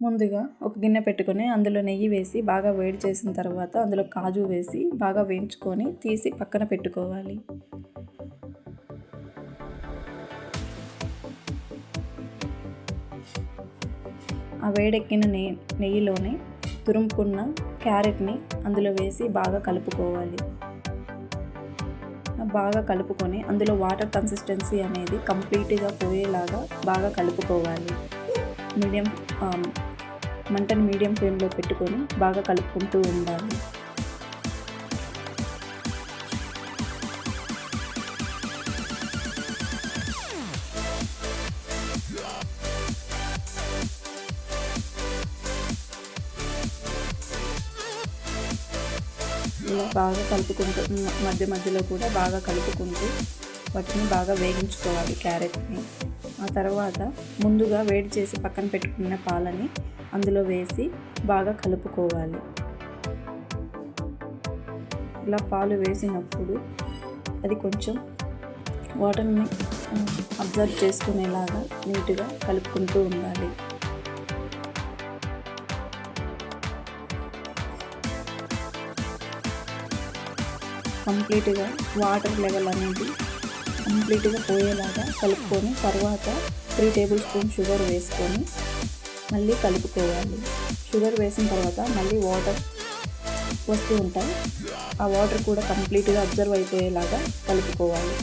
ముందుగా ఒక గిన్నె పెట్టుకొని అందులో నెయ్యి వేసి బాగా వేడి చేసిన తర్వాత అందులో కాజు వేసి బాగా వేయించుకొని తీసి పక్కన పెట్టుకోవాలి. ఆ వేడెక్కిన నెయ్యిలోనే తురుముకున్న క్యారెట్ని అందులో వేసి బాగా కలుపుకోవాలి. బాగా కలుపుకొని అందులో వాటర్ కన్సిస్టెన్సీ అనేది కంప్లీట్గా పోయేలాగా బాగా కలుపుకోవాలి. మంటని మీడియం ఫ్లేమ్లో పెట్టుకొని బాగా కలుపుకుంటూ ఉండాలి. ఇలా బాగా కలుపుకుంటూ మధ్య మధ్యలో కూడా బాగా కలుపుకుంటూ వాటిని బాగా వేగించుకోవాలి క్యారెట్ని. ఆ తర్వాత ముందుగా వేడి చేసి పక్కన పెట్టుకున్న పాలని అందులో వేసి బాగా కలుపుకోవాలి. ఇలా పాలు వేసినప్పుడు అది కొంచెం వాటర్ని అబ్జర్వ్ చేసుకునేలాగా నీట్గా కలుపుకుంటూ ఉండాలి. కంప్లీట్గా వాటర్ లెవెల్ అనేది కంప్లీట్గా పోయేలాగా కలుపుకొని తర్వాత 3 టేబుల్ స్పూన్ షుగర్ వేసుకొని మళ్ళీ కలుపుకోవాలి. షుగర్ వేసిన తర్వాత మళ్ళీ వాటర్ వస్తూ ఉంటాయి. ఆ వాటర్ కూడా కంప్లీట్గా అబ్జర్వ్ అయిపోయేలాగా కలుపుకోవాలి.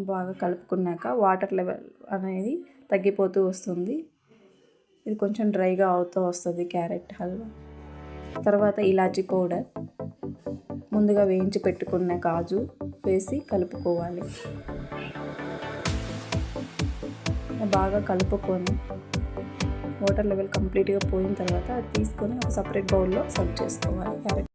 బాగా కలుపుకున్నాక వాటర్ లెవెల్ అనేది తగ్గిపోతూ వస్తుంది. ఇది కొంచెం డ్రైగా అవుతూ వస్తుంది క్యారెట్ హల్వా. తర్వాత ఇలాచీ పౌడర్, ముందుగా వేయించి పెట్టుకున్న కాజు వేసి కలుపుకోవాలి. బాగా కలుపుకొని వాటర్ లెవెల్ కంప్లీట్గా పోయిన తర్వాత అది తీసుకొని ఒక సపరేట్ బౌల్లో సర్వ్ చేసుకోవాలి. క్యారెట్